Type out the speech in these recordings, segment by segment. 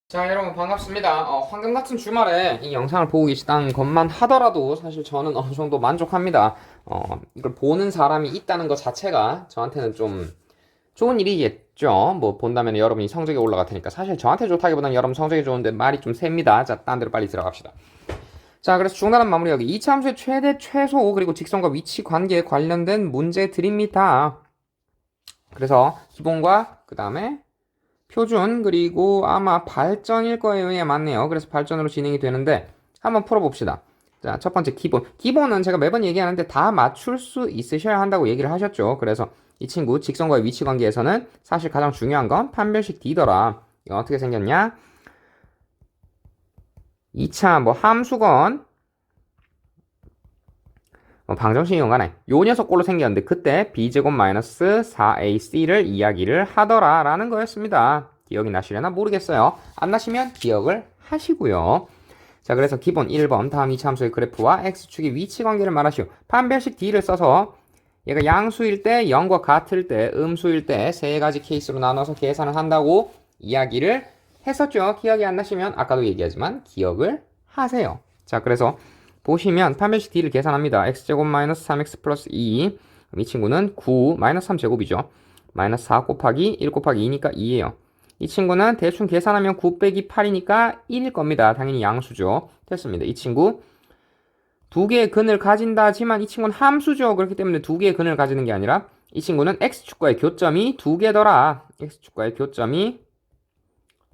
자, 여러분 반갑습니다. 황금 같은 주말에 이 영상을 보고 계시다는 것만 하더라도 사실 저는 어느 정도 만족합니다. 이걸 보는 사람이 있다는 것 자체가 저한테는 좀 좋은 일이겠죠. 뭐 본다면 여러분이 성적이 올라갈 테니까 사실 저한테 좋다기보다는 여러분 성적이 좋은데 말이 좀 셉니다. 자, 딴 데로 빨리 들어갑시다. 자, 그래서 중단한 마무리하기. 이차 함수의 최대, 최소, 그리고 직선과 위치 관계에 관련된 문제들입니다. 그래서 기본과 그 다음에 표준 그리고 아마 발전일 거예요. 예, 맞네요. 그래서 발전으로 진행이 되는데 한번 풀어봅시다. 자, 첫 번째 기본은 제가 매번 얘기하는데 다 맞출 수 있으셔야 한다고 얘기를 하셨죠. 그래서 이 친구 직선과의 위치 관계에서는 사실 가장 중요한 건 판별식 D더라. 이거 어떻게 생겼냐? 2차 뭐 함수건 방정식 이용하네. 요 녀석 꼴로 생겼는데 그때 b제곱 마이너스 4ac를 이야기를 하더라라는 거였습니다. 기억이 나시려나 모르겠어요. 안 나시면 기억을 하시고요. 자, 그래서 기본 1번 다음 2차 함수의 그래프와 x축의 위치 관계를 말하시오. 판별식 d를 써서 얘가 양수일 때 0과 같을 때 음수일 때 세 가지 케이스로 나눠서 계산을 한다고 이야기를 했었죠. 기억이 안 나시면 아까도 얘기하지만 기억을 하세요. 자, 그래서 보시면 판별식 d를 계산합니다. x제곱 마이너스 3x 플러스 2. 이 친구는 9 마이너스 3제곱이죠. 마이너스 4 곱하기 1 곱하기 2니까 2예요. 이 친구는 대충 계산하면 9 빼기 8이니까 1일 겁니다. 당연히 양수죠. 됐습니다. 이 친구 두 개의 근을 가진다 하지만 이 친구는 함수죠. 그렇기 때문에 두 개의 근을 가지는 게 아니라 이 친구는 x축과의 교점이 두 개더라. x축과의 교점이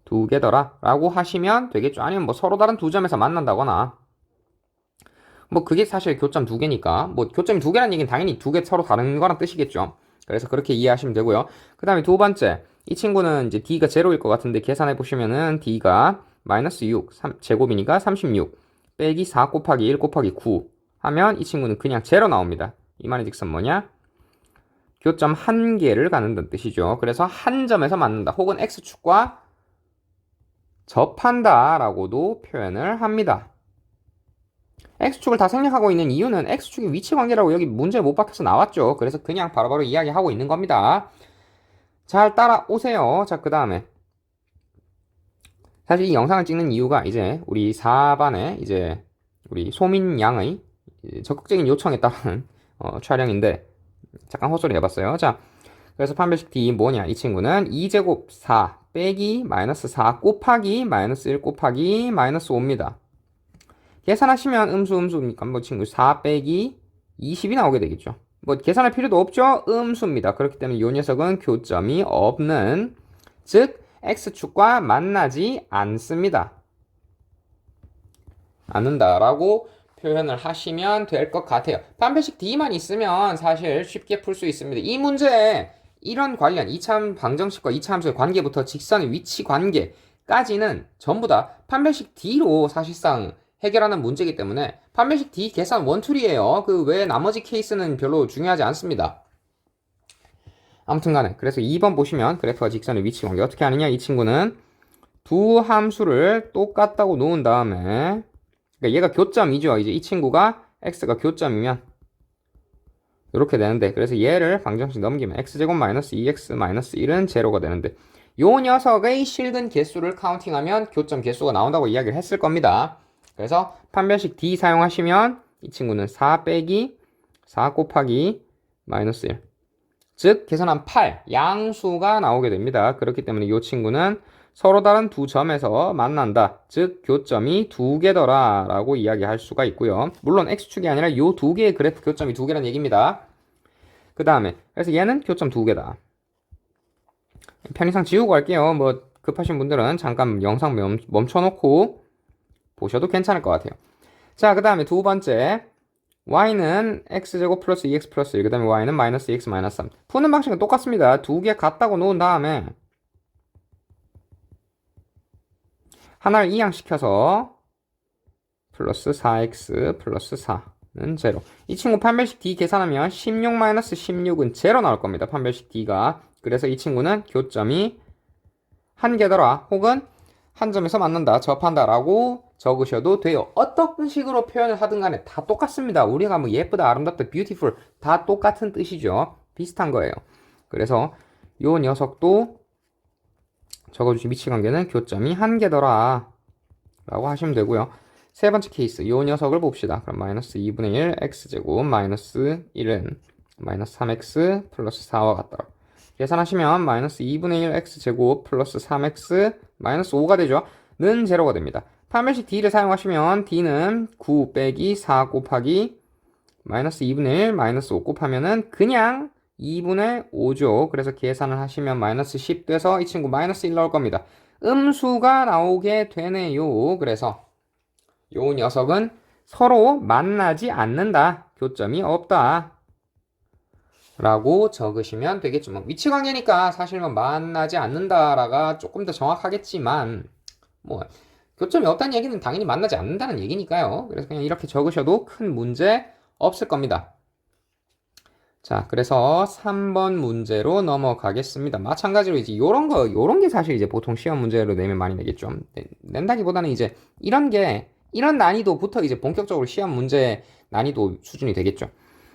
두 개더라 라고 하시면 되겠죠. 아니면 뭐 서로 다른 두 점에서 만난다거나 뭐 그게 사실 교점 두 개니까 뭐 교점이 두 개라는 얘기는 당연히 두 개 서로 다른 거란 뜻이겠죠. 그래서 그렇게 이해하시면 되고요. 그 다음에 두 번째 이 친구는 이제 d가 제로일 것 같은데 계산해 보시면은 d가 마이너스 6 제곱이니까 36 빼기 4 곱하기 1 곱하기 9 하면 이 친구는 그냥 제로 나옵니다. 이 말의 즉슨 뭐냐? 교점 한 개를 가는다는 뜻이죠. 그래서 한 점에서 맞는다 혹은 x축과 접한다 라고도 표현을 합니다. X축을 다 생략하고 있는 이유는 X축의 위치 관계라고 여기 문제에 못 박혀서 나왔죠. 그래서 그냥 바로바로 이야기하고 있는 겁니다. 잘 따라오세요. 자, 그 다음에 사실 이 영상을 찍는 이유가 이제 우리 4반에 이제 우리 소민 양의 적극적인 요청에 따른 촬영인데 잠깐 헛소리 해봤어요. 자, 그래서 판별식 D 뭐냐? 이 친구는 2제곱 4 빼기 마이너스 4 곱하기 마이너스 1 곱하기 마이너스 5입니다. 계산하시면 음수니까 뭐 친구 4 빼기 20이 나오게 되겠죠. 뭐 계산할 필요도 없죠. 음수입니다. 그렇기 때문에 이 녀석은 교점이 없는, 즉 x축과 만나지 않습니다. 않는다라고 표현을 하시면 될 것 같아요. 판별식 D만 있으면 사실 쉽게 풀 수 있습니다. 이 문제에 이런 관련 2차 방정식과 2차 함수의 관계부터 직선의 위치 관계까지는 전부 다 판별식 D로 사실상 해결하는 문제이기 때문에 판별식 D 계산 원툴이에요. 그 외에 나머지 케이스는 별로 중요하지 않습니다. 아무튼 간에 그래서 2번 보시면 그래프와 직선의 위치 관계 어떻게 하느냐. 이 친구는 두 함수를 똑같다고 놓은 다음에 그러니까 얘가 교점이죠. 이제 이 친구가 x가 교점이면 이렇게 되는데 그래서 얘를 방정식 넘기면 x제곱 마이너스 2x 마이너스 1은 제로가 되는데 요 녀석의 실근 개수를 카운팅하면 교점 개수가 나온다고 이야기를 했을 겁니다. 그래서 판별식 D 사용하시면 이 친구는 4 빼기 4 곱하기 마이너스 1 즉 계산한 8 양수가 나오게 됩니다. 그렇기 때문에 이 친구는 서로 다른 두 점에서 만난다. 즉 교점이 두 개더라 라고 이야기할 수가 있고요. 물론 x축이 아니라 이 두 개의 그래프 교점이 두 개라는 얘기입니다. 그 다음에 그래서 얘는 교점 두 개다. 편의상 지우고 갈게요. 뭐 급하신 분들은 잠깐 영상 멈춰놓고 보셔도 괜찮을 것 같아요. 자, 그 다음에 두 번째 y는 x제곱 플러스 2x 플러스 1, 그 다음에 y는 마이너스 2x 마이너스 3. 푸는 방식은 똑같습니다. 두 개 같다고 놓은 다음에 하나를 이항시켜서 플러스 4x 플러스 4는 제로. 이 친구 판별식 D 계산하면 16 마이너스 16은 제로 나올 겁니다. 판별식 D가. 그래서 이 친구는 교점이 한 개더라 혹은 한 점에서 맞는다, 접한다 라고 적으셔도 돼요. 어떤 식으로 표현을 하든 간에 다 똑같습니다. 우리가 뭐 예쁘다, 아름답다, beautiful 다 똑같은 뜻이죠. 비슷한 거예요. 그래서 요 녀석도 적어주신 위치관계는 교점이 한 개더라 라고 하시면 되고요. 세 번째 케이스, 요 녀석을 봅시다. 그럼 마이너스 2분의 1 x제곱 마이너스 1은 마이너스 3x 플러스 4와 같더라. 계산하시면 마이너스 2분의 1 x제곱 플러스 3x 마이너스 5가 되죠. 는 제로가 됩니다. 판별식 d를 사용하시면 d는 9 빼기 4 곱하기 마이너스 2분의 1 마이너스 5 곱하면은 그냥 2분의 5죠. 그래서 계산을 하시면 마이너스 10 돼서 이 친구 마이너스 1 나올 겁니다. 음수가 나오게 되네요. 그래서 요 녀석은 서로 만나지 않는다. 교점이 없다. 라고 적으시면 되겠죠. 뭐 위치관계니까 사실 뭐 만나지 않는다라가 조금 더 정확하겠지만 뭐 교점이 없다는 얘기는 당연히 만나지 않는다는 얘기니까요. 그래서 그냥 이렇게 적으셔도 큰 문제 없을 겁니다. 자, 그래서 3번 문제로 넘어가겠습니다. 마찬가지로 이제 요런 게 사실 이제 보통 시험 문제로 내면 많이 내겠죠. 낸다기보다는 이제 이런 난이도부터 이제 본격적으로 시험 문제 난이도 수준이 되겠죠.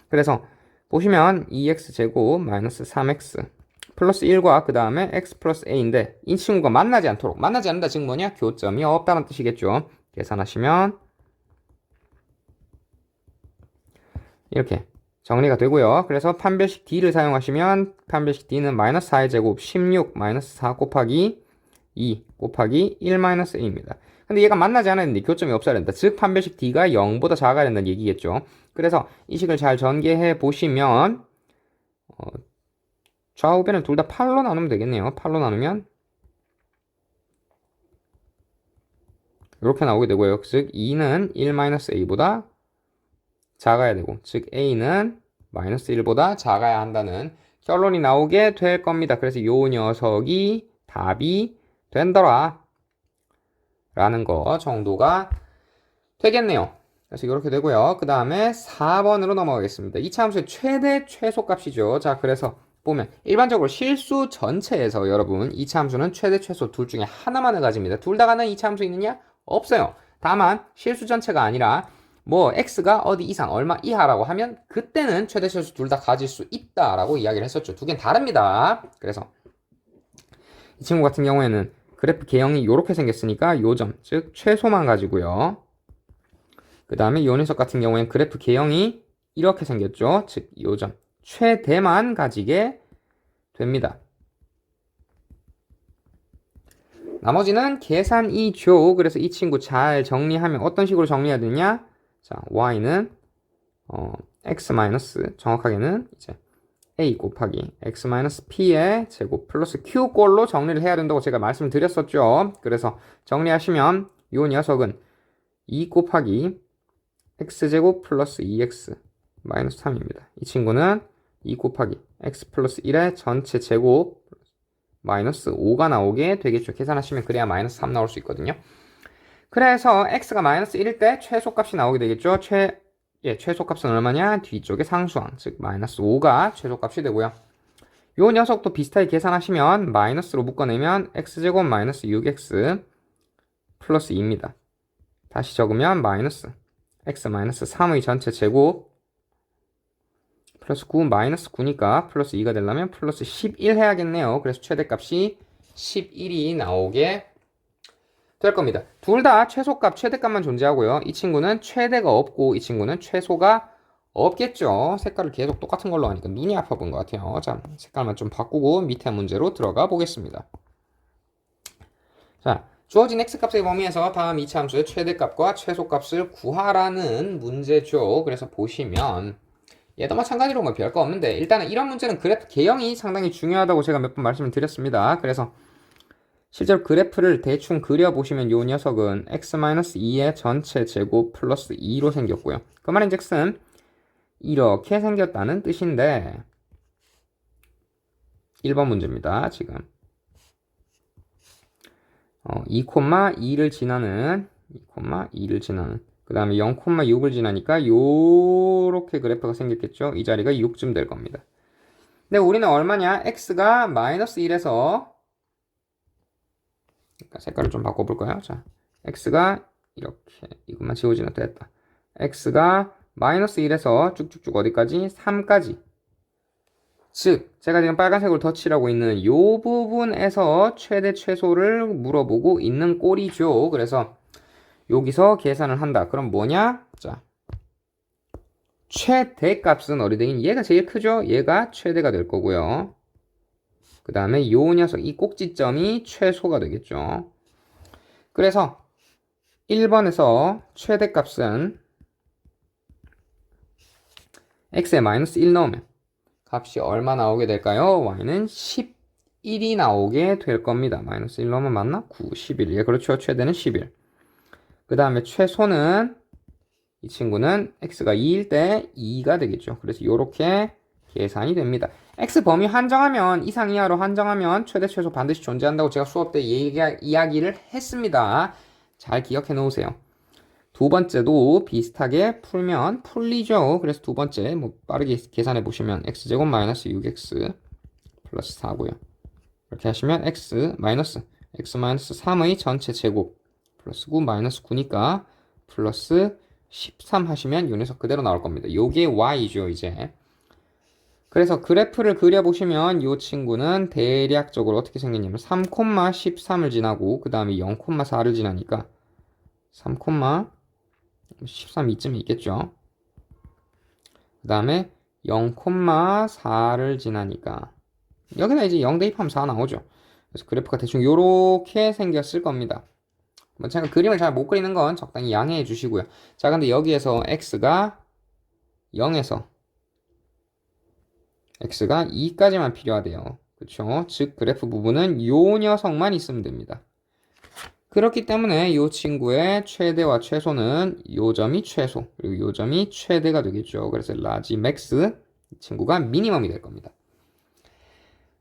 그래서 보시면 2x제곱 마이너스 3x 플러스 1과 그 다음에 x 플러스 a인데 이 친구가 만나지 않는다 즉 뭐냐? 교점이 없다는 뜻이겠죠. 계산하시면 이렇게 정리가 되고요. 그래서 판별식 d를 사용하시면 판별식 d는 마이너스 4의 제곱 16 마이너스 4 곱하기 2 곱하기 1 마이너스 a입니다. 근데 얘가 만나지 않았는데 교점이 없어야 된다. 즉 판별식 d가 0보다 작아야 된다는 얘기겠죠. 그래서 이 식을 잘 전개해 보시면 좌우변을 둘 다 8로 나누면 되겠네요. 8로 나누면 이렇게 나오게 되고요. 즉 2는 1-a보다 작아야 되고 즉 a는 마이너스 1보다 작아야 한다는 결론이 나오게 될 겁니다. 그래서 요 녀석이 답이 된더라 라는 거 정도가 되겠네요. 그래서 이렇게 되고요. 그 다음에 4번으로 넘어가겠습니다. 이차 함수의 최대 최소값이죠. 자, 그래서 보면 일반적으로 실수 전체에서 여러분 이차 함수는 최대 최소 둘 중에 하나만을 가집니다. 둘 다 가는 이차 함수 있느냐? 없어요. 다만 실수 전체가 아니라 뭐 x가 어디 이상 얼마 이하라고 하면 그때는 최대 최소 둘 다 가질 수 있다라고 이야기를 했었죠. 두 개는 다릅니다. 그래서 이 친구 같은 경우에는 그래프 개형이 이렇게 생겼으니까 요점 즉 최소만 가지고요. 그 다음에 요 녀석 같은 경우에는 그래프 개형이 이렇게 생겼죠. 즉 요점 최대만 가지게 됩니다. 나머지는 계산이죠. 그래서 이 친구 잘 정리하면 어떤 식으로 정리해야 되냐? 자, y는 x 마이너스 정확하게는 이제 a 곱하기 x 마이너스 p의 제곱 플러스 q꼴로 정리를 해야 된다고 제가 말씀드렸었죠. 그래서 정리하시면 요 녀석은 2 곱하기 x제곱 플러스 2x 마이너스 3입니다. 이 친구는 2 곱하기 x 플러스 1의 전체 제곱 마이너스 5가 나오게 되겠죠. 계산하시면 그래야 마이너스 3 나올 수 있거든요. 그래서 x가 마이너스 1일 때 최소값이 나오게 되겠죠. 최소값은 얼마냐? 뒤쪽에 상수항, 즉 마이너스 5가 최소값이 되고요. 요 녀석도 비슷하게 계산하시면 마이너스로 묶어내면 x제곱 마이너스 6x 플러스 2입니다. 다시 적으면 마이너스 x 마이너스 3의 전체 제곱 플러스 9 마이너스 9니까 플러스 2가 되려면 플러스 11 해야겠네요. 그래서 최대값이 11이 나오게 될 겁니다. 둘 다 최소값, 최대값만 존재하고요. 이 친구는 최대가 없고 이 친구는 최소가 없겠죠. 색깔을 계속 똑같은 걸로 하니까 눈이 아파 보인 것 같아요. 자, 색깔만 좀 바꾸고 밑에 문제로 들어가 보겠습니다. 자, 주어진 x값의 범위에서 다음 이차 함수의 최대값과 최소값을 구하라는 문제죠. 그래서 보시면 얘도 마찬가지로 뭐 별거 없는데 일단은 이런 문제는 그래프 개형이 상당히 중요하다고 제가 몇 번 말씀을 드렸습니다. 그래서 실제로 그래프를 대충 그려보시면 요 녀석은 x-2의 전체 제곱 플러스 2로 생겼고요. 그 말인즉슨 이렇게 생겼다는 뜻인데 1번 문제입니다. 지금 2,2를 지나는 그 다음에 0,6을 지나니까 요렇게 그래프가 생겼겠죠. 이 자리가 6쯤 될 겁니다. 근데 우리는 얼마냐? x가 마이너스 1에서 색깔을 좀 바꿔볼까요? 자, x가 이렇게 이것만 지워지면 됐다. x가 마이너스 1에서 쭉쭉쭉 어디까지? 3까지 즉 제가 지금 빨간색으로 덧칠하고 있는 요 부분에서 최대 최소를 물어보고 있는 꼴이죠. 그래서 여기서 계산을 한다. 그럼 뭐냐? 자, 최대값은 어디되긴 얘가 제일 크죠? 얘가 최대가 될 거고요. 그 다음에 요 녀석 이 꼭지점이 최소가 되겠죠. 그래서 1번에서 최대값은 x에 마이너스 1 넣으면 값이 얼마 나오게 될까요? y는 11이 나오게 될 겁니다. 마이너스 1 넣으면 맞나? 9, 11. 예, 그렇죠. 최대는 11. 그 다음에 최소는 이 친구는 x가 2일 때 2가 되겠죠. 그래서 이렇게 계산이 됩니다. x 범위 한정하면 이상 이하로 한정하면 최대 최소 반드시 존재한다고 제가 수업 때 이야기를 했습니다. 잘 기억해 놓으세요. 두 번째도 비슷하게 풀면 풀리죠. 그래서 두 번째 뭐 빠르게 계산해 보시면 x제곱 마이너스 6x 플러스 4고요. 이렇게 하시면 x 마이너스 3의 전체 제곱 플러스 9 마이너스 9니까 플러스 13 하시면 요 녀석 그대로 나올 겁니다. 요게 y죠 이제. 그래서 그래프를 그려보시면 이 친구는 대략적으로 어떻게 생겼냐면 3,13을 지나고 그 다음에 0,4를 지나니까 3,13 이쯤에 있겠죠. 그 다음에 0,4를 지나니까 여기다 이제 0 대입하면 4 나오죠. 그래서 그래프가 대충 요렇게 생겼을 겁니다. 뭐 제가 그림을 잘 못 그리는 건 적당히 양해해 주시고요. 자, 근데 여기에서 x가 0에서 x가 2까지만 필요하대요. 그쵸? 즉 그래프 부분은 요 녀석만 있으면 됩니다. 그렇기 때문에 요 친구의 최대와 최소는 요 점이 최소 그리고 요 점이 최대가 되겠죠. 그래서 라지 맥스 이 친구가 미니멈이 될 겁니다.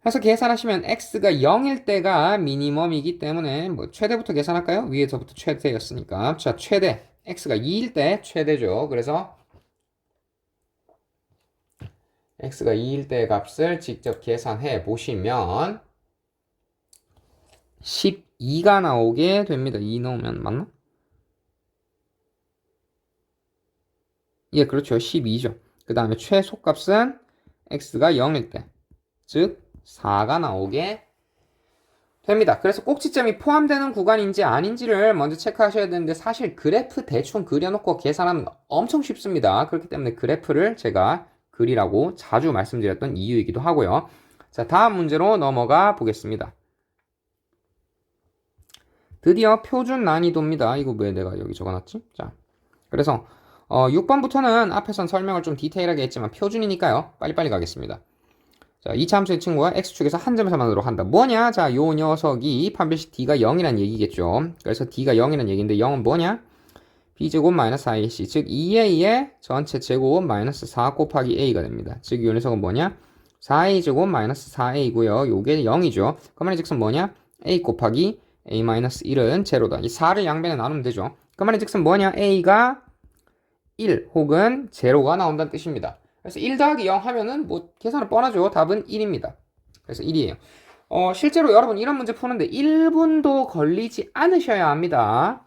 그래서 계산하시면 x가 0일 때가 미니멈이기 때문에 뭐 최대부터 계산할까요? 위에서부터 최대였으니까. 자, 최대 x가 2일 때 최대죠. 그래서 x가 2일 때 값을 직접 계산해 보시면 12가 나오게 됩니다. 2 넣으면 맞나? 예, 그렇죠. 12죠. 그 다음에 최소값은 x가 0일 때, 즉 4가 나오게 됩니다. 그래서 꼭지점이 포함되는 구간인지 아닌지를 먼저 체크하셔야 되는데 사실 그래프 대충 그려놓고 계산하면 엄청 쉽습니다. 그렇기 때문에 그래프를 제가 그리라고 자주 말씀드렸던 이유이기도 하고요. 자, 다음 문제로 넘어가 보겠습니다. 드디어 표준 난이도입니다. 이거 왜 내가 여기 적어놨지? 자, 그래서 6번부터는 앞에선 설명을 좀 디테일하게 했지만 표준이니까요. 빨리빨리 가겠습니다. 자, 이 함수의 친구가 x축에서 한 점에서 만나도록 한다. 뭐냐? 자, 요 녀석이 판별식 d가 0이란 얘기겠죠. 그래서 d가 0이란 얘기인데 0은 뭐냐? b제곱 마이너스 4ac 즉 2a의 전체 제곱 마이너스 4 곱하기 a가 됩니다. 즉 이 녀석은 뭐냐? 4a 제곱 마이너스 4a고요. 요게 0이죠. 그 말의 즉슨 뭐냐? a 곱하기 a 마이너스 1은 제로다. 이 4를 양변에 나누면 되죠. 그 말의 즉슨 뭐냐? a가 1 혹은 제로가 나온다는 뜻입니다. 그래서 1 더하기 0 하면은 뭐 계산은 뻔하죠. 답은 1입니다. 그래서 1이에요. 실제로 여러분 이런 문제 푸는데 1분도 걸리지 않으셔야 합니다.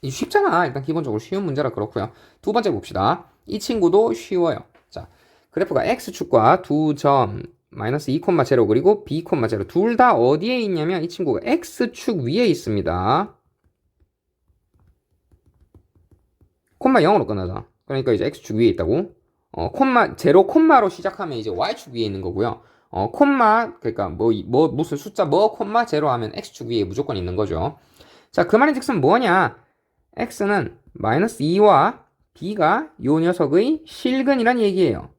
이 쉽잖아. 일단 기본적으로 쉬운 문제라 그렇고요. 두 번째 봅시다. 이 친구도 쉬워요. 자, 그래프가 x축과 두 점 마이너스 2,0 그리고 b,0 둘 다 어디에 있냐면 이 친구가 x축 위에 있습니다. 콤마 0으로 끝나잖아. 그러니까 이제 x축 위에 있다고. 콤마 0 콤마로 시작하면 이제 y축 위에 있는 거고요. 콤마 그러니까 무슨 숫자 콤마 0 하면 x축 위에 무조건 있는 거죠. 자, 그 말인즉슨 뭐냐? x는 마이너스 2와 b가 요 녀석의 실근이란 얘기예요.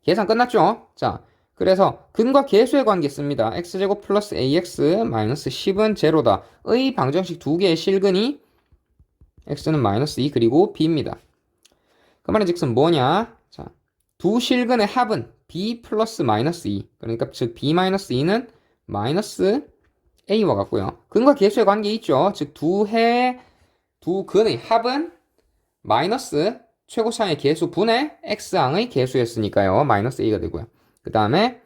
계산 끝났죠? 자, 그래서 근과 계수의 관계 씁니다. x제곱 플러스 ax 마이너스 10은 제로다. 의 방정식 두 개의 실근이 x는 마이너스 2 그리고 b입니다. 그 말인즉슨 뭐냐? 자, 두 실근의 합은 b 플러스 마이너스 2. 그러니까 즉 b 마이너스 2는 마이너스 a와 같고요. 근과 계수의 관계 있죠. 즉 두 근의 합은 마이너스 최고차의 계수 분의 x항의 계수였으니까요. 마이너스 a가 되고요. 그 다음에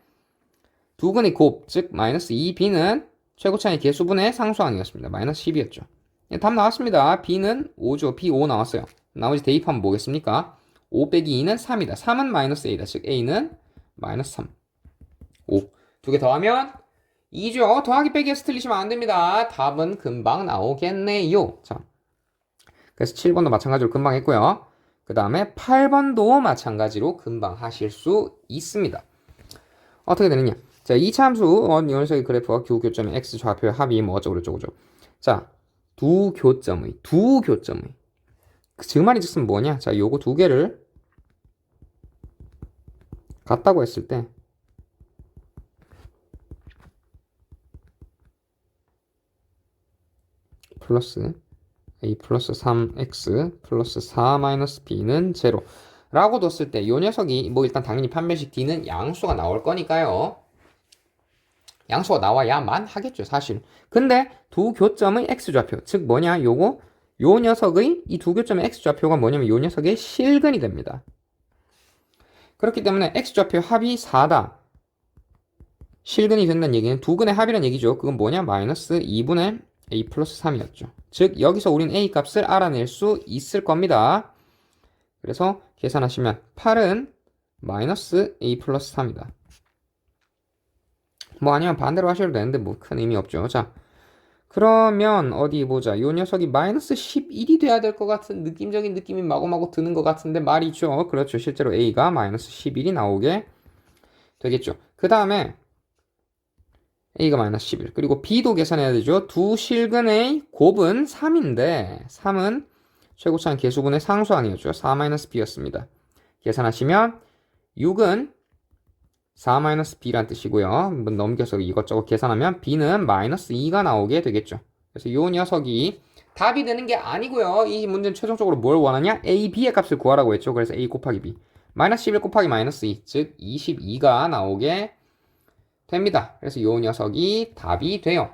두 근의 곱, 즉 마이너스 2b는 최고차의 계수분의 상수항이었습니다. 마이너스 10이었죠. 답 나왔습니다. b는 5죠. b 5 나왔어요. 나머지 대입하면 뭐겠습니까? 5 빼기 2는 3이다. 3은 마이너스 a다. 즉 a는 마이너스 3. 5. 두 개 더하면 2죠. 더하기 빼기에서 틀리시면 안 됩니다. 답은 금방 나오겠네요. 자, 그래서 7번도 마찬가지로 금방 했고요. 그 다음에 8번도 마찬가지로 금방 하실 수 있습니다. 어떻게 되느냐? 자, 이차 함수 녀석의 그래프와 두 교점의 x 좌표의 합이 뭐 어쩌고저쩌고죠. 자, 두 교점의 즉말인즉슨 뭐냐? 자, 요거 두 개를 같다고 했을 때 플러스 a 플러스 3x 플러스 4 마이너스 b는 0 라고 뒀을 때 요 녀석이 뭐 일단 당연히 판별식 d는 양수가 나올 거니까요. 양수가 나와야만 하겠죠, 사실. 근데 두 교점의 x좌표, 즉 뭐냐, 요거 요 녀석의 이 두 교점의 x좌표가 뭐냐면 요 녀석의 실근이 됩니다. 그렇기 때문에 x좌표 합이 4다. 실근이 된다는 얘기는 두 근의 합이라는 얘기죠. 그건 뭐냐, 마이너스 2분의 a 플러스 3이었죠. 즉 여기서 우린 a 값을 알아낼 수 있을 겁니다. 그래서 계산하시면 8은 마이너스 a 플러스 3이다. 뭐 아니면 반대로 하셔도 되는데 뭐 큰 의미 없죠. 자, 그러면 어디 보자. 요 녀석이 마이너스 11이 돼야 될 것 같은 느낌적인 느낌이 마구마구 드는 것 같은데 말이죠. 그렇죠. 실제로 a가 마이너스 11이 나오게 되겠죠. 그 다음에 a가 마이너스 11 그리고 b도 계산해야 되죠. 두 실근의 곱은 3인데 3은 최고차는 개수분의 상수항이었죠. 4-b였습니다. 계산하시면 6은 4-b란 뜻이고요. 한번 넘겨서 이것저것 계산하면 b는 마이너스 2가 나오게 되겠죠. 그래서 요 녀석이 답이 되는 게 아니고요. 이 문제는 최종적으로 뭘 원하냐? a, b의 값을 구하라고 했죠. 그래서 a 곱하기 b 마이너스 11 곱하기 마이너스 2 즉 22가 나오게 됩니다. 그래서 요 녀석이 답이 돼요.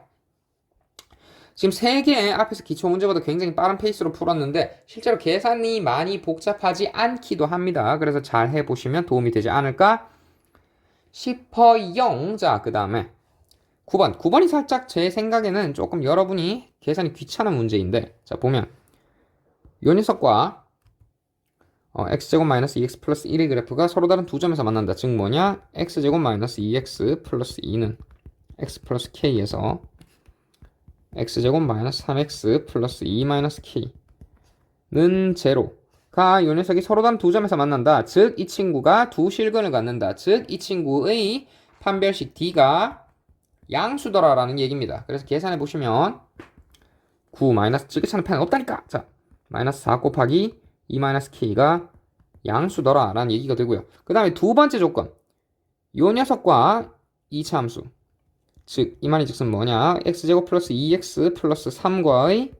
지금 3개 앞에서 기초 문제보다 굉장히 빠른 페이스로 풀었는데 실제로 계산이 많이 복잡하지 않기도 합니다. 그래서 잘 해보시면 도움이 되지 않을까 싶어요. 자, 그 다음에 9번. 9번이 살짝 제 생각에는 조금 여러분이 계산이 귀찮은 문제인데 자, 보면 요 녀석과 x제곱 마이너스 2x 플러스 1의 그래프가 서로 다른 두 점에서 만난다. 즉 뭐냐? x제곱 마이너스 2x 플러스 2는 x 플러스 k에서 x제곱 마이너스 3x 플러스 2 마이너스 k는 0가 요 녀석이 서로 다른 두 점에서 만난다. 즉 이 친구가 두 실근을 갖는다. 즉 이 친구의 판별식 d가 양수더라라는 얘기입니다. 그래서 계산해 보시면 9 마이너스 지그차는 펜은 없다니까. 자, 마이너스 4 곱하기 2 마이너스 k가 양수더라 라는 얘기가 되고요. 그 다음에 두 번째 조건 요 녀석과 2차 함수 즉 이 말인즉슨 뭐냐 x제곱 플러스 2x 플러스 3과의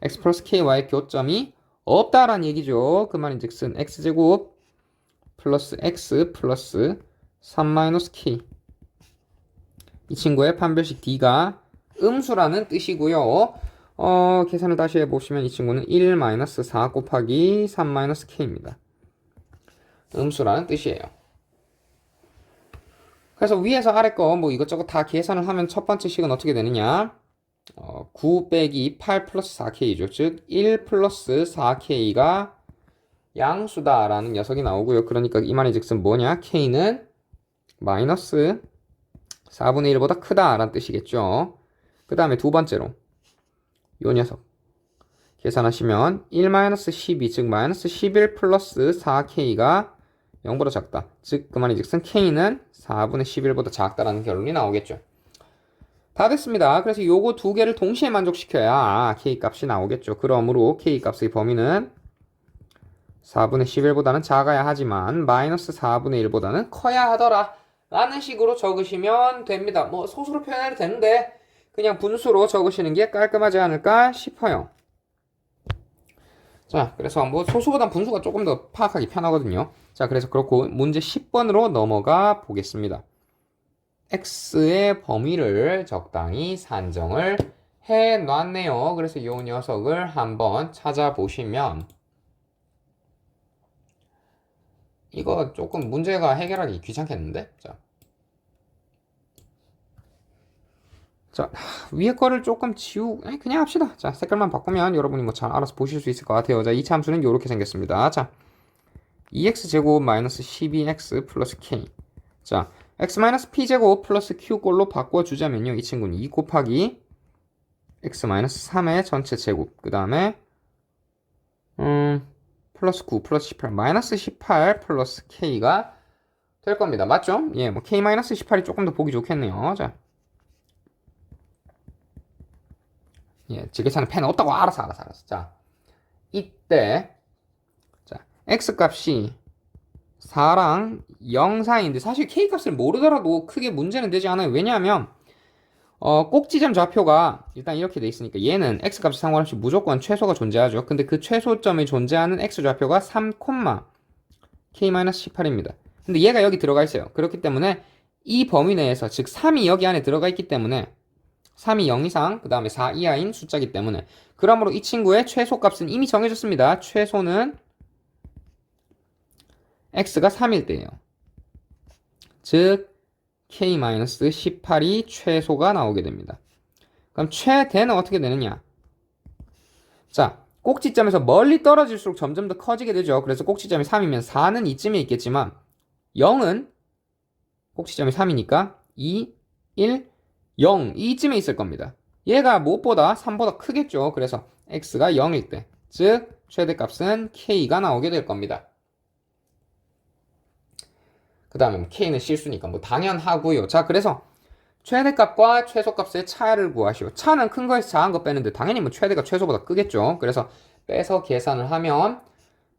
x 플러스 ky와의 교점이 없다라는 얘기죠. 그 말인즉슨 x제곱 플러스 x 플러스 3 마이너스 k 이 친구의 판별식 d가 음수라는 뜻이고요. 계산을 다시 해보시면 이 친구는 1 마이너스 4 곱하기 3 마이너스 k입니다. 음수라는 뜻이에요. 그래서 위에서 아래 거 뭐 이것저것 다 계산을 하면 첫 번째 식은 어떻게 되느냐 9 빼기 8 플러스 4k죠. 즉 1 플러스 4k가 양수다라는 녀석이 나오고요. 그러니까 이 말이 즉슨 뭐냐 k는 마이너스 4분의 1보다 크다라는 뜻이겠죠. 그 다음에 두 번째로 요 녀석 계산하시면 1-12 즉 마이너스 11 플러스 4k가 0보다 작다. 즉 그 말인즉슨 k는 4분의 11보다 작다라는 결론이 나오겠죠. 다 됐습니다. 그래서 요거 두 개를 동시에 만족시켜야 k 값이 나오겠죠. 그러므로 k 값의 범위는 4분의 11보다는 작아야 하지만 마이너스 4분의 1보다는 커야 하더라 라는 식으로 적으시면 됩니다. 뭐 소수로 표현해도 되는데 그냥 분수로 적으시는 게 깔끔하지 않을까 싶어요. 자, 그래서 뭐 소수보단 분수가 조금 더 파악하기 편하거든요. 자, 그래서 그렇고 문제 10번으로 넘어가 보겠습니다. x의 범위를 적당히 산정을 해 놨네요. 그래서 이 녀석을 한번 찾아보시면 이거 조금 문제가 해결하기 귀찮겠는데? 자, 위에 거를 조금 그냥 합시다. 자, 색깔만 바꾸면 여러분이 뭐 잘 알아서 보실 수 있을 것 같아요. 자, 2차 함수는 이렇게 생겼습니다. 자, 2x제곱 마이너스 12x 플러스 k. 자, x 마이너스 p제곱 플러스 q꼴로 바꿔주자면요. 이 친구는 2 곱하기 x 마이너스 3의 전체 제곱. 그 다음에 플러스 9 플러스 18 마이너스 18 플러스 k가 될 겁니다. 맞죠? 예, 뭐 k 마이너스 18이 조금 더 보기 좋겠네요. 자, 예, 지게차는 펜 없다고 알았어. 자, 이때 자, x 값이 4랑 0 사이인데 사실 k 값을 모르더라도 크게 문제는 되지 않아요. 왜냐하면 꼭지점 좌표가 일단 이렇게 돼 있으니까 얘는 x 값에 상관없이 무조건 최소가 존재하죠. 근데 그 최소점이 존재하는 x 좌표가 3, k-18입니다. 근데 얘가 여기 들어가 있어요. 그렇기 때문에 이 범위 내에서 즉 3이 여기 안에 들어가 있기 때문에 3이 0 이상 그 다음에 4 이하인 숫자이기 때문에 그러므로 이 친구의 최소값은 이미 정해졌습니다. 최소는 x가 3일 때예요. 즉 k-18이 최소가 나오게 됩니다. 그럼 최대는 어떻게 되느냐? 자, 꼭지점에서 멀리 떨어질수록 점점 더 커지게 되죠. 그래서 꼭지점이 3이면 4는 이쯤에 있겠지만 0은 꼭지점이 3이니까 2, 1, 0 이쯤에 있을 겁니다. 얘가 무엇보다 3보다 크겠죠. 그래서 x가 0일 때, 즉 최대값은 k가 나오게 될 겁니다. 그 다음에 k는 실수니까 뭐 당연하고요. 자, 그래서 최대값과 최소값의 차를 구하시오. 차는 큰 거에서 작은 거 빼는데 당연히 뭐 최대가 최소보다 크겠죠. 그래서 빼서 계산을 하면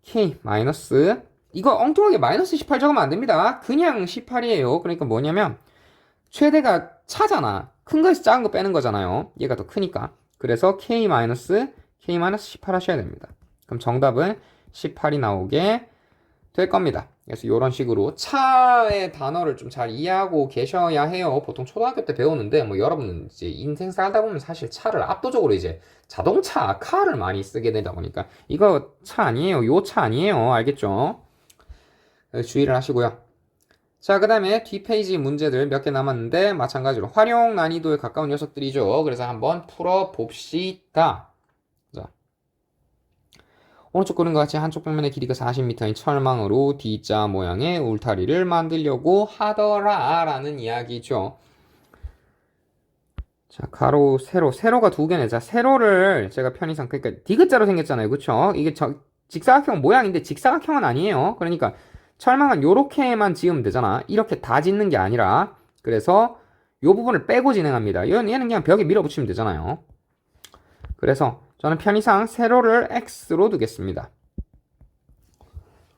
k 마이너스 이거 엉뚱하게 마이너스 18 적으면 안 됩니다. 그냥 18이에요. 그러니까 뭐냐면 최대가 차잖아. 큰 거에서 작은 거 빼는 거잖아요. 얘가 더 크니까. 그래서 k 마이너스 18 하셔야 됩니다. 그럼 정답은 18이 나오게 될 겁니다. 그래서 이런 식으로 차의 단어를 좀 잘 이해하고 계셔야 해요. 보통 초등학교 때 배우는데 뭐 여러분은 이제 인생 살다 보면 사실 차를 압도적으로 이제 자동차, 카를 많이 쓰게 되다 보니까 이거 차 아니에요. 요 차 아니에요. 알겠죠? 주의를 하시고요. 자, 그 다음에 뒷페이지 문제들 몇 개 남았는데 마찬가지로 활용 난이도에 가까운 녀석들이죠. 그래서 한번 풀어봅시다. 오른쪽 그림과 같이 한쪽 벽면의 길이가 40m인 철망으로 D자 모양의 울타리를 만들려고 하더라 라는 이야기죠. 자, 가로, 세로가 두 개네. 자, 세로를 제가 편의상, 그러니까 디귿자로 생겼잖아요. 그쵸? 이게 직사각형 모양인데 직사각형은 아니에요. 그러니까 철망은 요렇게만 지으면 되잖아. 이렇게 다 짓는 게 아니라, 그래서 요 부분을 빼고 진행합니다. 얘는 그냥 벽에 밀어붙이면 되잖아요. 그래서 저는 편의상 세로를 x로 두겠습니다.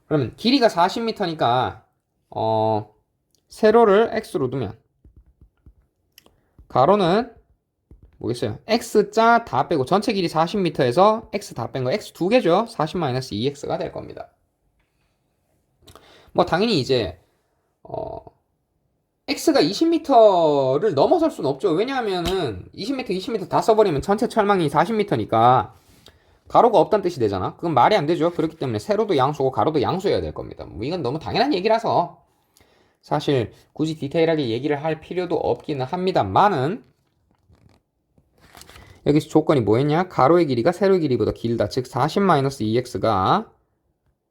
그러면 길이가 40m니까 세로를 x로 두면 가로는 뭐겠어요? x자 다 빼고 전체 길이 40m에서 x 다 뺀 거 x 두 개죠. 40-2x가 될 겁니다. 뭐 당연히 이제 x가 20m를 넘어설 수는 없죠. 왜냐하면은 20m 다 써버리면 전체 철망이 40m니까 가로가 없다는 뜻이 되잖아. 그건 말이 안 되죠. 그렇기 때문에 세로도 양수고 가로도 양수여야 될 겁니다. 뭐 이건 너무 당연한 얘기라서 사실 굳이 디테일하게 얘기를 할 필요도 없기는 합니다만은 여기서 조건이 뭐였냐? 가로의 길이가 세로의 길이보다 길다. 즉 40-2x가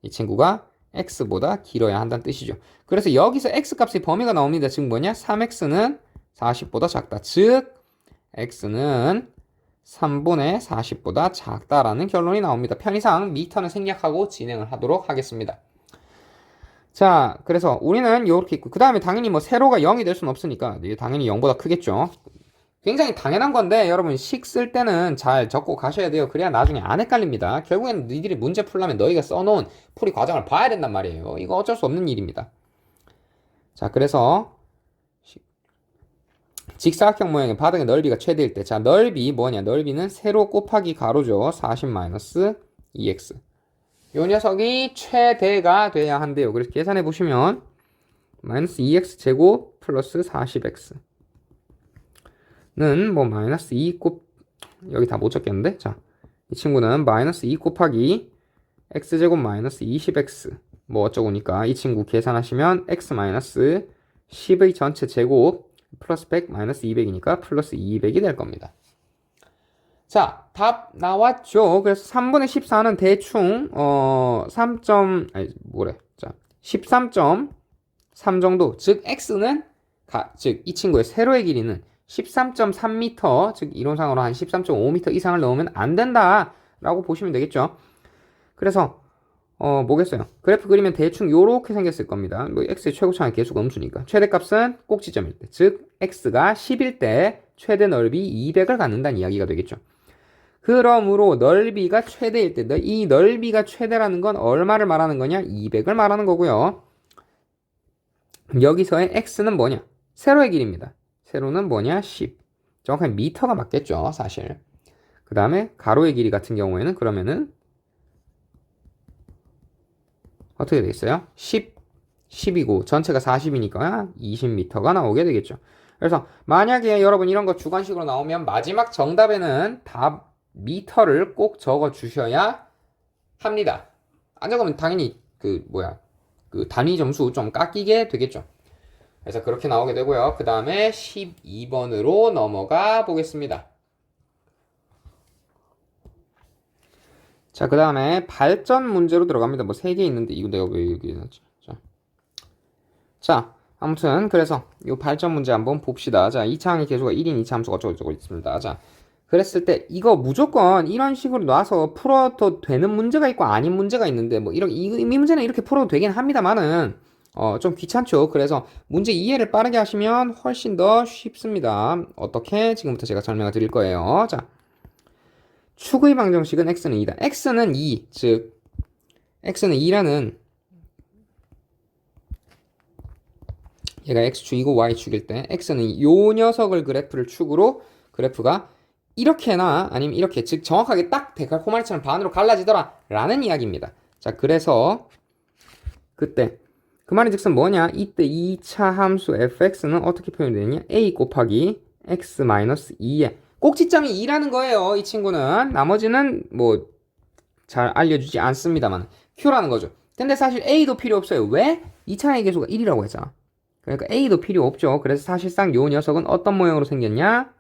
이 친구가 x보다 길어야 한다는 뜻이죠. 그래서 여기서 x값의 범위가 나옵니다. 즉 뭐냐? 3x는 40보다 작다. 즉 x는 3분의 40보다 작다라는 결론이 나옵니다. 편의상 미터는 생략하고 진행을 하도록 하겠습니다. 자, 그래서 우리는 이렇게 있고 그 다음에 당연히 뭐 세로가 0이 될 수는 없으니까 당연히 0보다 크겠죠. 굉장히 당연한 건데 여러분 식 쓸 때는 잘 적고 가셔야 돼요. 그래야 나중에 안 헷갈립니다. 결국에는 너희들이 문제 풀려면 너희가 써놓은 풀이 과정을 봐야 된단 말이에요. 이거 어쩔 수 없는 일입니다. 자, 그래서 직사각형 모양의 바닥의 넓이가 최대일 때, 자, 넓이 뭐냐? 넓이는 세로 곱하기 가로죠. 40-2x. 요 녀석이 최대가 돼야 한대요. 그래서 계산해 보시면 마이너스 2x 제곱 플러스 40x 는 뭐 마이너스 2 여기 다 못 적겠는데? 자, 이 친구는 마이너스 2 곱하기 x제곱 마이너스 20x 뭐 어쩌고니까 이 친구 계산하시면 x 마이너스 10의 전체 제곱 플러스 100 마이너스 200이니까 플러스 200이 될 겁니다. 자, 답 나왔죠. 그래서 3분의 14는 대충 13.3 정도, 즉 x는 즉 이 친구의 세로의 길이는 13.3m, 즉 이론상으로 한 13.5m 이상을 넣으면 안 된다라고 보시면 되겠죠. 그래서 뭐겠어요? 그래프 그리면 대충 요렇게 생겼을 겁니다. 뭐 x의 최고차는 계수가 음수니까. 최대값은 꼭지점일 때, 즉 x가 10일 때 최대 넓이 200을 갖는다는 이야기가 되겠죠. 그러므로 넓이가 최대일 때, 이 넓이가 최대라는 건 얼마를 말하는 거냐? 200을 말하는 거고요. 여기서의 x는 뭐냐? 세로의 길이입니다. 세로는 뭐냐? 10. 정확하게 미터가 맞겠죠, 사실. 그 다음에 가로의 길이 같은 경우에는 그러면은 어떻게 되겠어요? 10이고 전체가 40이니까 20m가 나오게 되겠죠. 그래서 만약에 여러분 이런 거 주관식으로 나오면 마지막 정답에는 답 미터를 꼭 적어 주셔야 합니다. 안 적으면 당연히 그 단위 점수 좀 깎이게 되겠죠. 그래서 그렇게 나오게 되고요. 그 다음에 12번으로 넘어가 보겠습니다. 자, 그 다음에 발전 문제로 들어갑니다. 뭐 3개 있는데 이거 내가 왜 여기 해놨지? 자, 아무튼 그래서 이 발전 문제 한번 봅시다. 자, 2차항의 계수가 1인 2차 함수가 어쩌고저쩌고 있습니다. 자, 그랬을 때 이거 무조건 이런 식으로 놔서 풀어도 되는 문제가 있고 아닌 문제가 있는데 뭐 이 문제는 이렇게 풀어도 되긴 합니다만은 좀 귀찮죠. 그래서 문제 이해를 빠르게 하시면 훨씬 더 쉽습니다. 어떻게? 지금부터 제가 설명을 드릴 거예요. 자, 축의 방정식은 x는 2다. x는 2, 즉 x는 2라는 얘가 x축이고 y축일 때 x는 요 녀석을 그래프를 축으로 그래프가 이렇게나 아니면 이렇게, 즉 정확하게 딱 데칼코마니처럼 반으로 갈라지더라 라는 이야기입니다. 자, 그래서 그때 그 말인 즉슨 뭐냐? 이때 2차 함수 fx는 어떻게 표현이 되느냐? a 곱하기 x 마이너스 2에 꼭지점이 2라는 거예요. 이 친구는 나머지는 뭐 잘 알려주지 않습니다만 q라는 거죠. 근데 사실 a도 필요 없어요. 왜? 2차의 계수가 1이라고 했잖아. 그러니까 a도 필요 없죠. 그래서 사실상 요 녀석은 어떤 모양으로 생겼냐?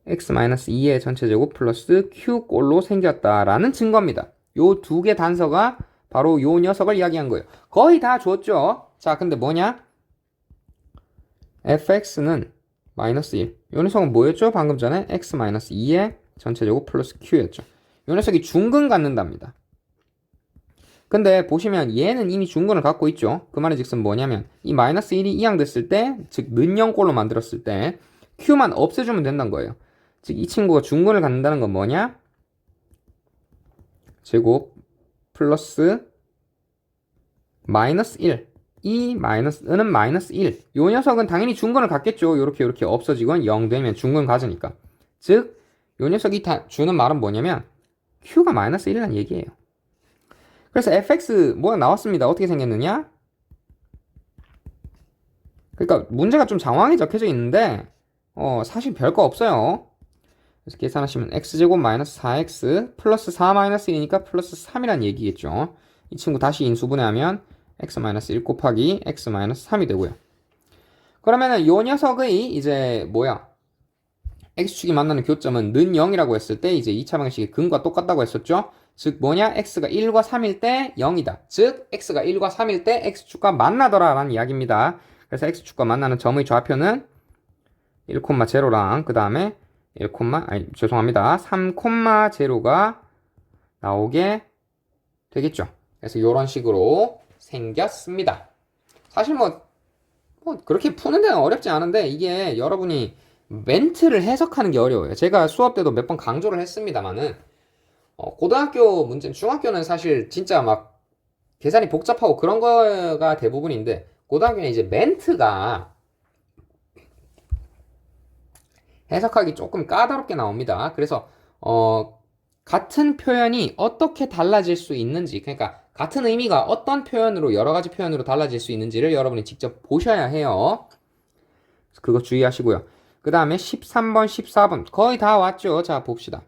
x-2의 전체 제곱 플러스 q꼴로 생겼다라는 증거입니다. 요 두 개 단서가 바로 요 녀석을 이야기한 거예요. 거의 다 줬죠. 자, 근데 뭐냐? fx는 마이너스 1. 요 녀석은 뭐였죠? 방금 전에 x-2의 전체 제곱 플러스 q였죠. 요 녀석이 중근 갖는답니다. 근데 보시면 얘는 이미 중근을 갖고 있죠. 그 말의 즉슨 뭐냐면 이 마이너스 1이 이항됐을 때, 즉 는영꼴로 만들었을 때 q만 없애주면 된다는 거예요. 즉 이 친구가 중근을 갖는다는 건 뭐냐? 제곱 플러스 마이너스 1. 이 마이너스는 마이너스 1. 요 녀석은 당연히 중근을 갖겠죠. 요렇게 없어지건 0 되면 중근 가지니까. 즉 요 녀석이 주는 말은 뭐냐면 q가 마이너스 1이라는 얘기예요. 그래서 fx 뭐가 나왔습니다. 어떻게 생겼느냐? 그러니까 문제가 좀 장황하게 적혀져 있는데 사실 별거 없어요. 그래서 계산하시면 x제곱 마이너스 4x 플러스 4 마이너스 1이니까 플러스 3이란 얘기겠죠. 이 친구 다시 인수분해하면 x 마이너스 1 곱하기 x 마이너스 3이 되고요. 그러면은 요 녀석의 이제 뭐야? x축이 만나는 교점은 는 0이라고 했을 때 이제 2차 방식의 근과 똑같다고 했었죠. 즉 뭐냐? x가 1과 3일 때 0이다. 즉 x가 1과 3일 때 x축과 만나더라 라는 이야기입니다. 그래서 x축과 만나는 점의 좌표는 1,0랑 그 다음에 3,0가 나오게 되겠죠. 그래서 이런 식으로 생겼습니다. 사실 뭐 그렇게 푸는 데는 어렵지 않은데 이게 여러분이 멘트를 해석하는 게 어려워요. 제가 수업 때도 몇 번 강조를 했습니다만은 고등학교 문제, 중학교는 사실 진짜 막 계산이 복잡하고 그런 거가 대부분인데 고등학교는 이제 멘트가 해석하기 조금 까다롭게 나옵니다. 그래서 같은 표현이 어떻게 달라질 수 있는지, 그러니까 같은 의미가 어떤 표현으로 여러 가지 표현으로 달라질 수 있는지를 여러분이 직접 보셔야 해요. 그거 주의하시고요. 그 다음에 13번, 14번 거의 다 왔죠. 자, 봅시다.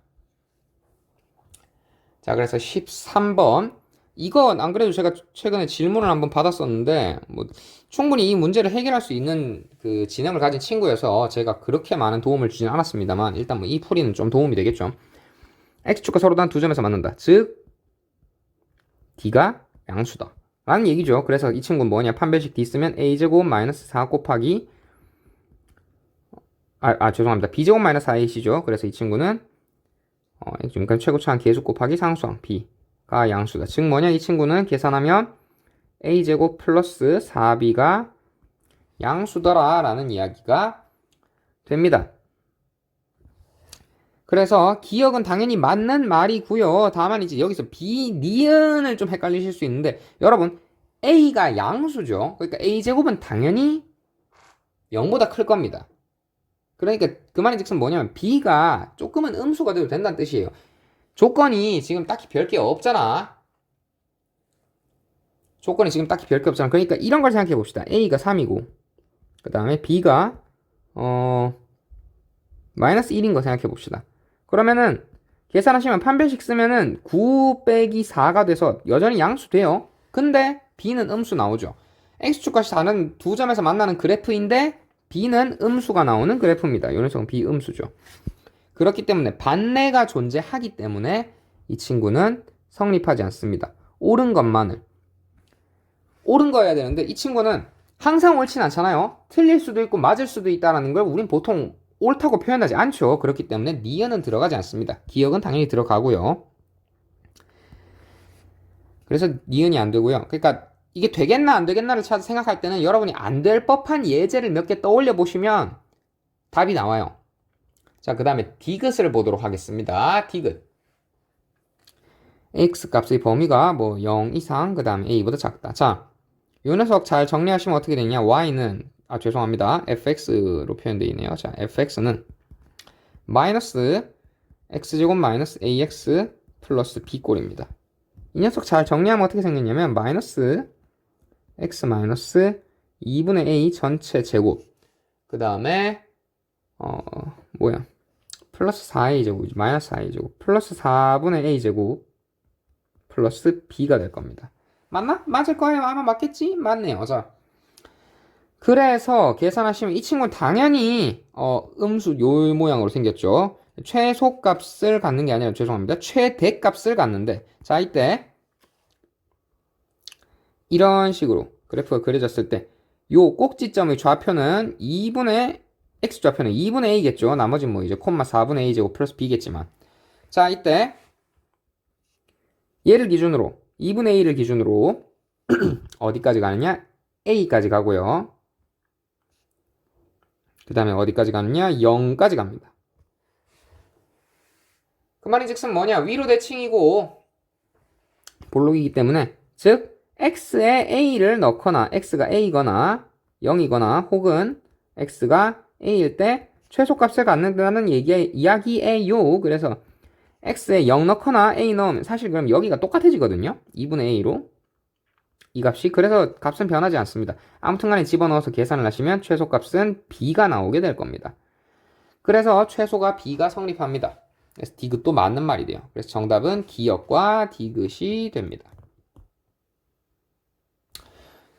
자, 그래서 13번 이건 안 그래도 제가 최근에 질문을 한번 받았었는데 뭐 충분히 이 문제를 해결할 수 있는 그 지능을 가진 친구여서 제가 그렇게 많은 도움을 주진 않았습니다만 일단 뭐 이 풀이는 좀 도움이 되겠죠. x축과 서로 단 두 점에서 만난다. 즉 D가 양수다. 라는 얘기죠. 그래서 이 친구는 뭐냐? 판별식 D 쓰면 a제곱 마이너스 4 곱하기 죄송합니다. b제곱 마이너스 4ac죠. 그래서 이 친구는 지금까지 최고차항 계수 곱하기 상수항 b가 양수다. 즉 뭐냐? 이 친구는 계산하면 a제곱 플러스 4b가 양수더라 라는 이야기가 됩니다. 그래서 기억은 당연히 맞는 말이고요. 다만 이제 여기서 니은을 좀 헷갈리실 수 있는데 여러분 a가 양수죠. 그러니까 a제곱은 당연히 0보다 클 겁니다. 그러니까 그 말인즉슨 뭐냐면 b가 조금은 음수가 돼도 된다는 뜻이에요. 조건이 지금 딱히 별 게 없잖아. 그러니까 이런 걸 생각해 봅시다. a가 3이고 그 다음에 b가 마이너스 1인 거 생각해 봅시다. 그러면은 계산하시면 판별식 쓰면은 9 빼기 4가 돼서 여전히 양수 돼요. 근데 b는 음수 나오죠. x축과 다른 두 점에서 만나는 그래프인데 b는 음수가 나오는 그래프입니다. 요 녀석은 비음수죠. 그렇기 때문에 반내가 존재하기 때문에 이 친구는 성립하지 않습니다. 옳은 거여야 되는데 이 친구는 항상 옳진 않잖아요. 틀릴 수도 있고 맞을 수도 있다는 걸 우린 보통 옳다고 표현하지 않죠. 그렇기 때문에 니은은 들어가지 않습니다. 기억은 당연히 들어가고요. 그래서 니은이 안 되고요. 그러니까 이게 되겠나 안 되겠나를 생각할 때는 여러분이 안 될 법한 예제를 몇 개 떠올려 보시면 답이 나와요. 자, 그 다음에 디귿을 보도록 하겠습니다. 디귿. x 값의 범위가 뭐 0 이상 그 다음에 a보다 작다. 자, 요 녀석 잘 정리하시면 어떻게 되냐. y는 죄송합니다. fx로 표현되어 있네요. 자, fx는 마이너스 x제곱 마이너스 ax 플러스 b꼴입니다. 이 녀석 잘 정리하면 어떻게 생겼냐면 마이너스 x 마이너스 2분의 a 전체 제곱 그 다음에 플러스 4a 제곱 마이너스 4a 제곱 플러스 4분의 a 제곱 플러스 b가 될 겁니다. 맞나? 맞을 거예요. 아마 맞겠지? 맞네요. 자, 그래서 계산하시면 이 친구는 당연히 음수 요 모양으로 생겼죠. 최소값을 갖는 게 아니라 죄송합니다. 최대값을 갖는데 자, 이때 이런 식으로 그래프가 그려졌을 때 요 꼭지점의 좌표는 2분의 x좌표는 2분의 a겠죠. 나머지는 뭐 이제 콤마 4분의 a 제곱 플러스 b겠지만 자, 이때 얘를 기준으로 2분의 a를 기준으로 어디까지 가느냐? a까지 가고요. 그 다음에 어디까지 가느냐? 0까지 갑니다. 그 말인즉슨 뭐냐? 위로 대칭이고 볼록이기 때문에 즉 x에 a를 넣거나 x가 a거나 0이거나 혹은 x가 a일 때 최소값을 갖는다는 이야기예요. 그래서 x에 0 넣거나 a 넣으면 사실 그럼 여기가 똑같아지거든요. 2분의 a로 이 값이. 그래서 값은 변하지 않습니다. 아무튼 간에 집어넣어서 계산을 하시면 최소값은 b가 나오게 될 겁니다. 그래서 최소가 b가 성립합니다. 그래서 디귿도 맞는 말이 돼요. 그래서 정답은 기역과 디귿이 됩니다.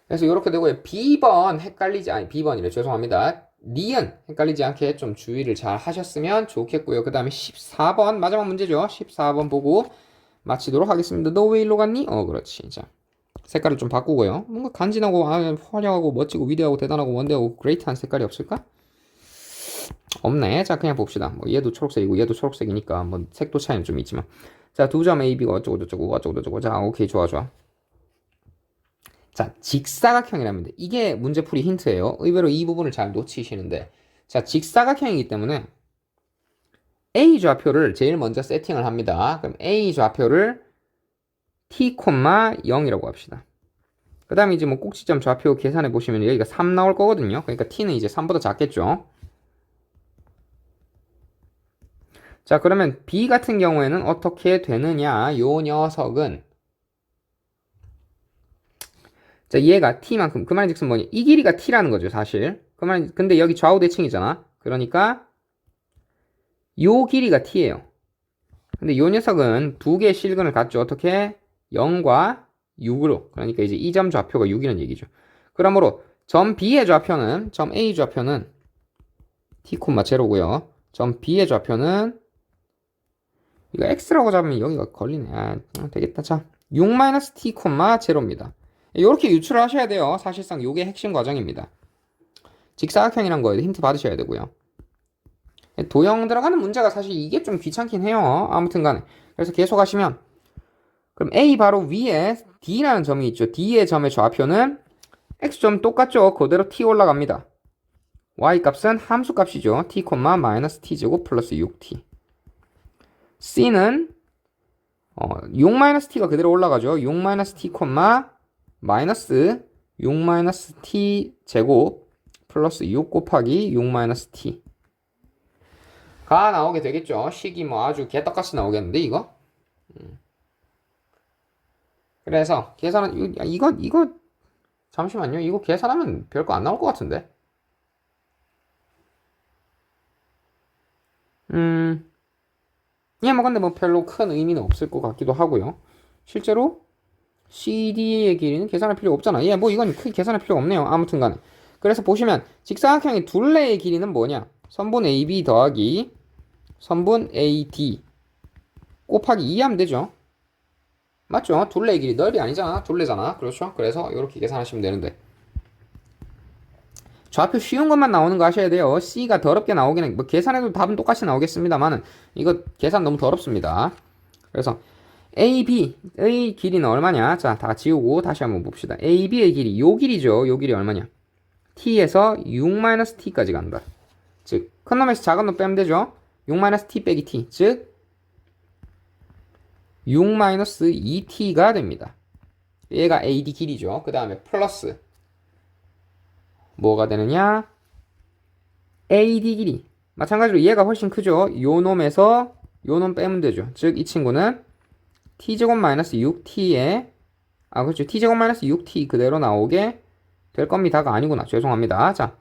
그래서 이렇게 되고요. B번이래. 죄송합니다. 니은 헷갈리지 않게 좀 주의를 잘 하셨으면 좋겠고요. 그 다음에 14번 마지막 문제죠. 14번 보고 마치도록 하겠습니다. 너 왜 일로 갔니? 그렇지. 자, 색깔을 좀 바꾸고요. 뭔가 간지나고 화려하고 멋지고 위대하고 대단하고 원대하고 그레이트한 색깔이 없을까? 없네. 자, 그냥 봅시다. 뭐 얘도 초록색이고 얘도 초록색이니까 뭐 색도 차이는 좀 있지만 자, 두 점 AB가 어쩌고. 자, 오케이. 좋아. 자, 직사각형이랍니다. 이게 문제풀이 힌트예요. 의외로 이 부분을 잘 놓치시는데 자, 직사각형이기 때문에 A 좌표를 제일 먼저 세팅을 합니다. 그럼 A 좌표를 t, 0이라고 합시다. 그 다음에 이제 뭐 꼭지점 좌표 계산해 보시면 여기가 3 나올 거거든요. 그러니까 t는 이제 3보다 작겠죠. 자, 그러면 B 같은 경우에는 어떻게 되느냐? 요 녀석은 자, 얘가 t만큼 그 말인즉슨 뭐냐? 이 길이가 t라는 거죠, 사실. 근데 여기 좌우 대칭이잖아. 그러니까 요 길이가 t예요. 근데 요 녀석은 두 개의 실근을 갖죠. 어떻게? 0과 6으로. 그러니까 이제 이 점 좌표가 6이라는 얘기죠. 그러므로 점 B의 좌표는 점 A 좌표는 t, 0고요. 점 B의 좌표는 이거 x라고 잡으면 여기가 걸리네. 되겠다. 자, 6-t, 0입니다. 이렇게 유출을 하셔야 돼요. 사실상 이게 핵심 과정입니다. 직사각형이란 거에 힌트 받으셔야 되고요. 도형 들어가는 문제가 사실 이게 좀 귀찮긴 해요. 아무튼 간에. 그래서 계속 하시면 그럼 A 바로 위에 D라는 점이 있죠. D의 점의 좌표는 X점 똑같죠. 그대로 T 올라갑니다. Y 값은 함수 값이죠. T, 마이너스 T제곱 플러스 6T. C는 6 마이너스 T가 그대로 올라가죠. 6 마이너스 T, 마이너스 6 마이너스 T 제곱 플러스 6 곱하기 6 마이너스 T. 가 나오게 되겠죠. 식이 뭐 아주 개떡같이 나오겠는데 이거? 그래서 계산은 이거 잠시만요. 이거 계산하면 별거 안 나올 것 같은데. 예, 뭐 근데 뭐 별로 큰 의미는 없을 것 같기도 하고요. 실제로 CD의 길이는 계산할 필요 없잖아. 예, 뭐 이건 크게 계산할 필요 없네요. 아무튼 간에. 그래서 보시면 직사각형의 둘레의 길이는 뭐냐? 선분 AB 더하기 선분 AD 곱하기 2 하면 되죠. 맞죠? 둘레의 길이 넓이 아니잖아. 둘레잖아. 그렇죠? 그래서 이렇게 계산하시면 되는데 좌표 쉬운 것만 나오는 거 하셔야 돼요. C가 더럽게 나오기는 뭐 계산해도 답은 똑같이 나오겠습니다만은 이거 계산 너무 더럽습니다. 그래서 AB의 길이는 얼마냐? 자, 다 지우고 다시 한번 봅시다. AB의 길이 요 길이죠. 요 길이 얼마냐? T에서 6-T까지 간다. 즉, 큰 놈에서 작은 놈 빼면 되죠. 6-T 빼기 T. 즉 6-2T가 됩니다. 얘가 AD 길이죠. 그 다음에 플러스 뭐가 되느냐? AD 길이. 마찬가지로 얘가 훨씬 크죠. 요 놈에서 요 놈 빼면 되죠. 즉 이 친구는 T제곱 마이너스 6T에 그렇죠. T제곱 마이너스 6T 그대로 나오게 될 겁니다가 아니구나. 죄송합니다. 자,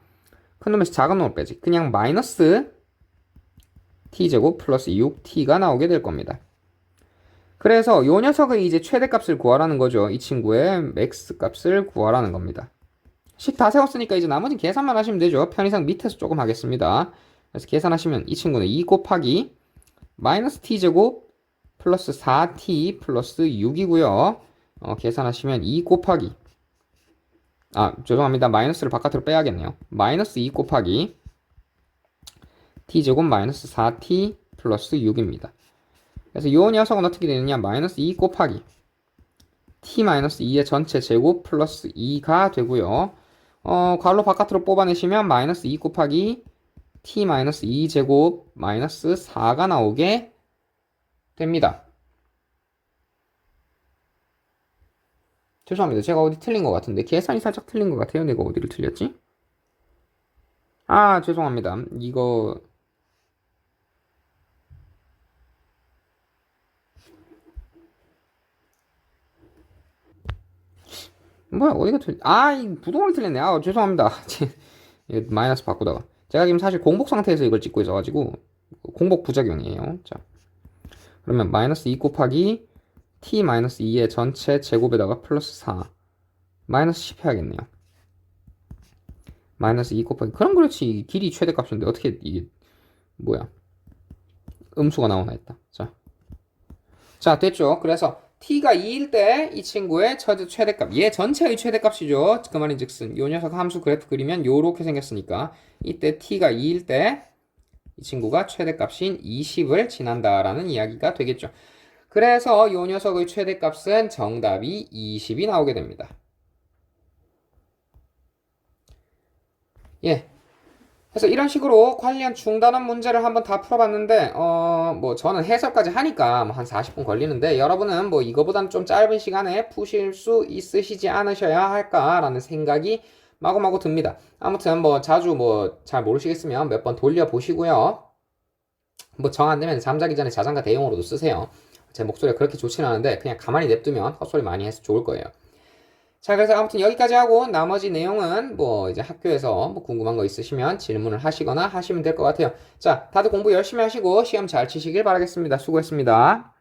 큰 놈에서 작은 놈을 빼지. 그냥 마이너스 T제곱 플러스 6T가 나오게 될 겁니다. 그래서 요 녀석의 이제 최대값을 구하라는 거죠. 이 친구의 맥스 값을 구하라는 겁니다. 식 다 세웠으니까 이제 나머지는 계산만 하시면 되죠. 편의상 밑에서 조금 하겠습니다. 그래서 계산하시면 이 친구는 2 곱하기 마이너스 t제곱 플러스 4t 플러스 6이고요. 계산하시면 2 곱하기 죄송합니다. 마이너스를 바깥으로 빼야겠네요. 마이너스 2 곱하기 t제곱 마이너스 4t 플러스 6입니다. 그래서 이 녀석은 어떻게 되느냐? 마이너스 2 곱하기 t 마이너스 2의 전체 제곱 플러스 2가 되고요. 괄호 바깥으로 뽑아내시면 마이너스 2 곱하기 t 마이너스 2 제곱 마이너스 4가 나오게 됩니다. 죄송합니다. 제가 어디 틀린 것 같은데 계산이 살짝 틀린 것 같아요. 내가 어디를 틀렸지? 죄송합니다. 이거 뭐야 어디가 이 부동을 틀렸네. 죄송합니다. 이거 마이너스 바꾸다가 제가 지금 사실 공복 상태에서 이걸 찍고 있어가지고 공복 부작용이에요. 자, 그러면 마이너스 2 곱하기 t 마이너스 2의 전체 제곱에다가 플러스 4 마이너스 10 해야겠네요. 마이너스 2 곱하기 그렇지 길이 최대값인데 어떻게 이게 뭐야 음수가 나오나 했다. 자 됐죠. 그래서 t가 2일 때 이 친구의 최대값 얘 전체의 최대값이죠. 그 말인즉슨 요 녀석 함수 그래프 그리면 요렇게 생겼으니까 이때 t가 2일 때 이 친구가 최대값인 20을 지난다라는 이야기가 되겠죠. 그래서 요 녀석의 최대값은 정답이 20이 나오게 됩니다. 예. 그래서 이런 식으로 관련 중단원 문제를 한번 다 풀어봤는데 뭐 저는 해설까지 하니까 뭐 한 40분 걸리는데 여러분은 뭐 이거보다는 좀 짧은 시간에 푸실 수 있으시지 않으셔야 할까라는 생각이 마구마구 듭니다. 아무튼 뭐 자주 뭐 잘 모르시겠으면 몇 번 돌려보시고요. 뭐 정 안 되면 잠자기 전에 자장가 대용으로도 쓰세요. 제 목소리가 그렇게 좋지는 않은데 그냥 가만히 냅두면 헛소리 많이 해서 좋을 거예요. 자, 그래서 아무튼 여기까지 하고 나머지 내용은 뭐 이제 학교에서 뭐 궁금한 거 있으시면 질문을 하시거나 하시면 될 것 같아요. 자, 다들 공부 열심히 하시고 시험 잘 치시길 바라겠습니다. 수고했습니다.